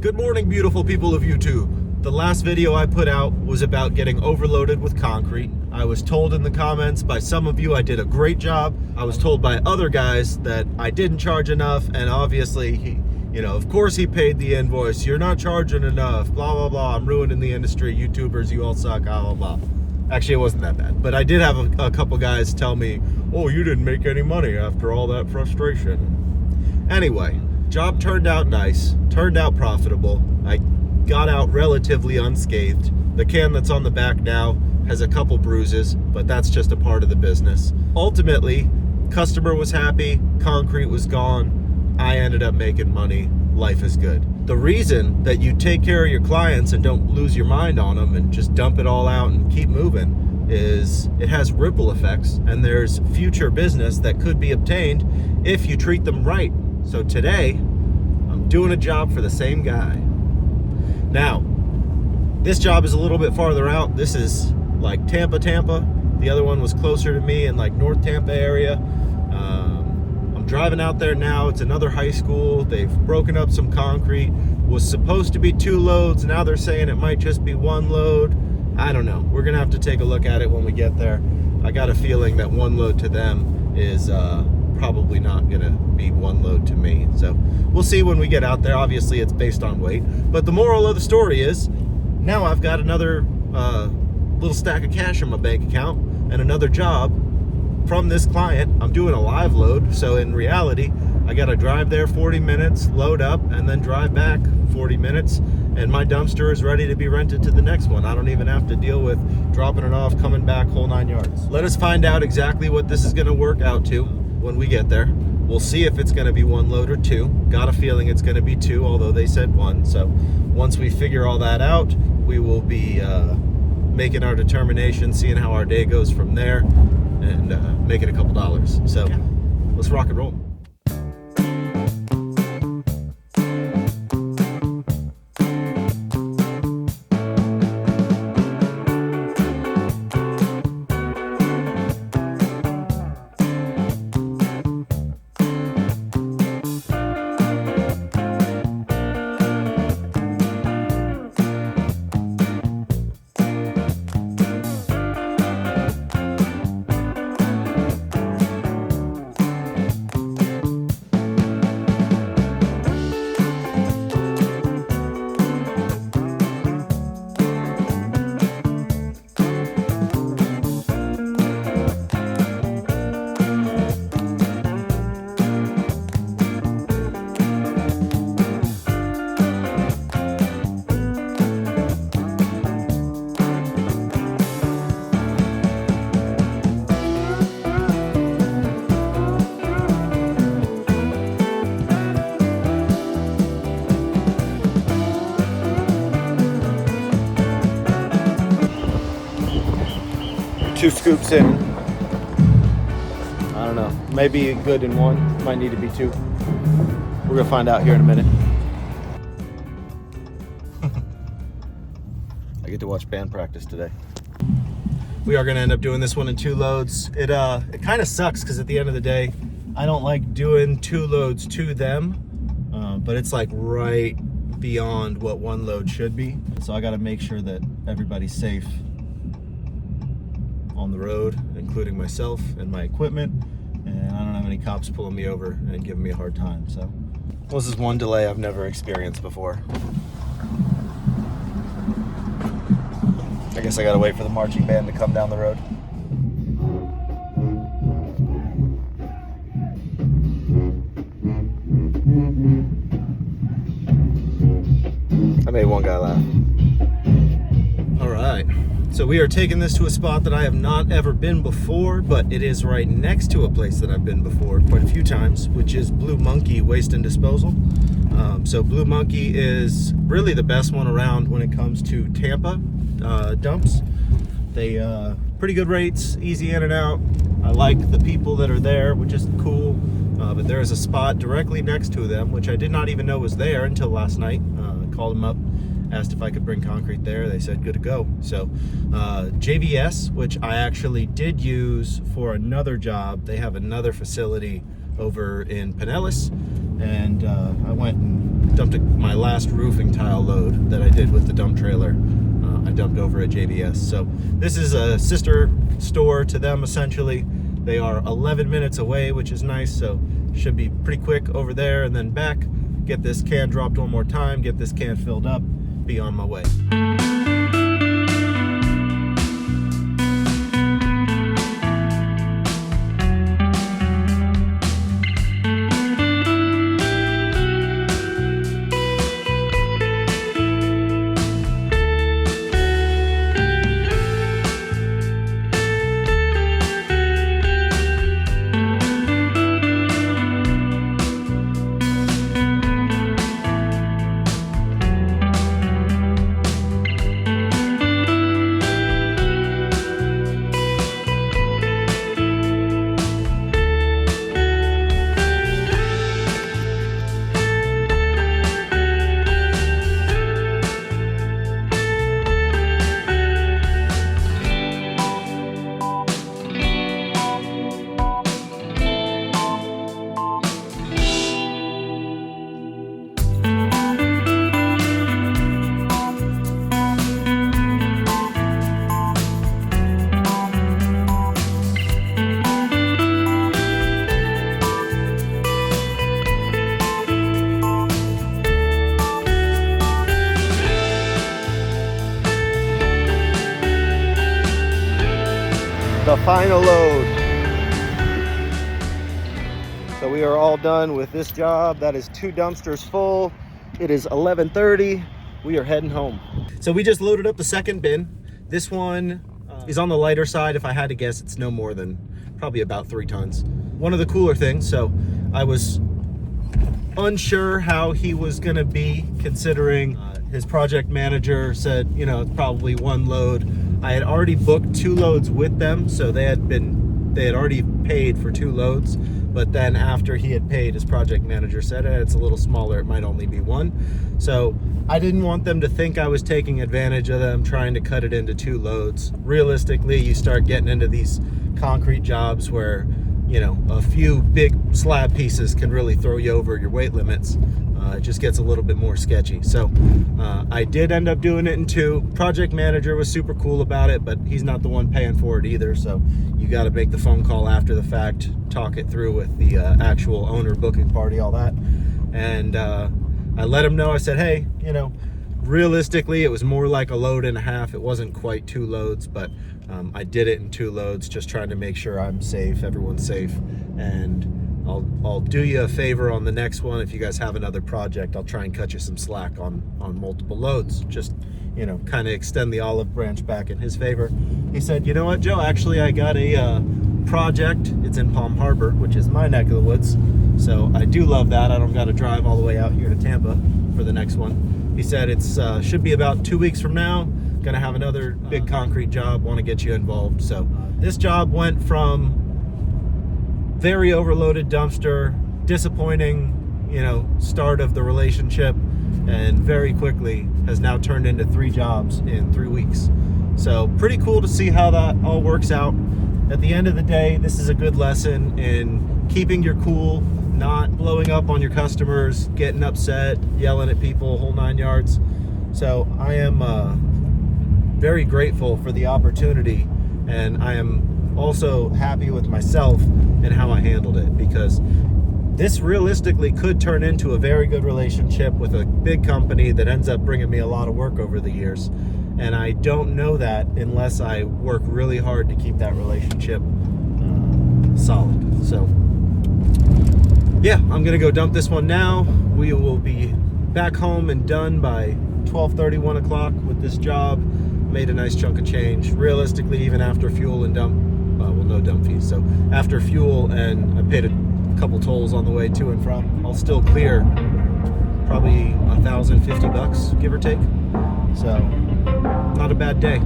Good morning, beautiful people of YouTube. The last video I put out was about getting overloaded with concrete. I was told in the comments by some of you I did a great job. I was told by other guys that I didn't charge enough, and obviously of course he paid the invoice. You're not charging enough, blah, blah, blah. I'm ruining the industry. YouTubers, you all suck, blah, blah, blah. Actually, it wasn't that bad. But I did have a couple guys tell me, oh, you didn't make any money after all that frustration. Anyway, job turned out nice, turned out profitable. I got out relatively unscathed. The can that's on the back now has a couple bruises, but that's just a part of the business. Ultimately, customer was happy, concrete was gone. I ended up making money. Life is good. The reason that you take care of your clients and don't lose your mind on them and just dump it all out and keep moving is it has ripple effects, and there's future business that could be obtained if you treat them right. So today, I'm doing a job for the same guy. Now, this job is a little bit farther out. This is like Tampa. The other one was closer to me in like North Tampa area. I'm driving out there now. It's another high school. They've broken up some concrete. Was supposed to be 2 loads. Now they're saying it might just be 1 load. I don't know. We're gonna have to take a look at it when we get there. I got a feeling that 1 load to them is probably not gonna be 1 load to me. So we'll see when we get out there. Obviously it's based on weight. But the moral of the story is now I've got another little stack of cash in my bank account and another job from this client. I'm doing a live load, so in reality I gotta drive there 40 minutes, load up, and then drive back 40 minutes, and my dumpster is ready to be rented to the next one. I don't even have to deal with dropping it off, coming back, whole 9 yards. Let us find out exactly what this is gonna work out to when we get there. We'll see if it's gonna be 1 load or 2. Got a feeling it's gonna be 2, although they said 1. So once we figure all that out, we will be making our determination, seeing how our day goes from there, and making a couple dollars. So yeah, let's rock and roll. Two scoops in. I don't know. Maybe good in 1. Might need to be 2. We're gonna find out here in a minute. I get to watch band practice today. We are gonna end up doing this one in 2 loads. It kind of sucks because at the end of the day, I don't like doing 2 loads to them, but it's like right beyond what 1 load should be. So I gotta make sure that everybody's safe on the road, including myself and my equipment, and I don't have any cops pulling me over and giving me a hard time. So this is one delay I've never experienced before. I guess I gotta wait for the marching band to come down the road. I made one guy laugh. All right. So we are taking this to a spot that I have not ever been before, but it is right next to a place that I've been before quite a few times, which is Blue Monkey Waste and Disposal. So Blue Monkey is really the best one around when it comes to Tampa dumps. They pretty good rates, easy in and out. I like the people that are there, which is cool. But there is a spot directly next to them, which I did not even know was there until last night. Called them up, asked if I could bring concrete there. They said good to go. So JVS, which I actually did use for another job, they have another facility over in Pinellas, and I went and dumped my last roofing tile load that I did with the dump trailer. I dumped over at JBS. So this is a sister store to them, essentially. They are 11 minutes away, which is nice, so should be pretty quick over there and then back, get this can dropped one more time, get this can filled up, be on my way. The final load. So we are all done with this job. That is 2 dumpsters full. It is 11:30. We are heading home. So we just loaded up the second bin. This one is on the lighter side. If I had to guess, it's no more than probably about 3 tons. One of the cooler things, so I was unsure how he was gonna be, considering his project manager said, you know, probably 1 load. I had already booked 2 loads with them, so they had already paid for 2 loads. But then after he had paid, his project manager said, it's a little smaller, it might only be 1. So I didn't want them to think I was taking advantage of them, trying to cut it into 2 loads. Realistically, you start getting into these concrete jobs where, you know, a few big slab pieces can really throw you over your weight limits. It just gets a little bit more sketchy. So I did end up doing it in 2. Project manager was super cool about it, but he's not the one paying for it either. So you got to make the phone call after the fact, talk it through with the actual owner, booking party, all that. And I let him know, I said, hey, you know, realistically, it was more like a load and a half. It wasn't quite 2 loads, but I did it in 2 loads, just trying to make sure I'm safe, everyone's safe. And I'll do you a favor on the next one. If you guys have another project, I'll try and cut you some slack on multiple loads. Just, you know, kind of extend the olive branch back in his favor. He said, you know what, Joe, actually I got a project. It's in Palm Harbor, which is my neck of the woods. So I do love that. I don't got to drive all the way out here to Tampa for the next one. He said it's should be about 2 weeks from now. Gonna have another big concrete job, want to get you involved. So this job went from very overloaded dumpster, disappointing, you know, start of the relationship, and very quickly has now turned into 3 jobs in 3 weeks. So pretty cool to see how that all works out. At the end of the day, this is a good lesson in keeping your cool, not blowing up on your customers, getting upset, yelling at people, whole 9 yards. So I am very grateful for the opportunity, and I am also happy with myself and how I handled it, because this realistically could turn into a very good relationship with a big company that ends up bringing me a lot of work over the years. And I don't know that unless I work really hard to keep that relationship solid. So yeah, I'm gonna go dump this one now. We will be back home and done by 12:30, 1 o'clock with this job. Made a nice chunk of change. Realistically, even after fuel and dump, well, no dump fees. So after fuel, and I paid a couple tolls on the way to and from, I'll still clear probably $1,050, give or take. So not a bad day.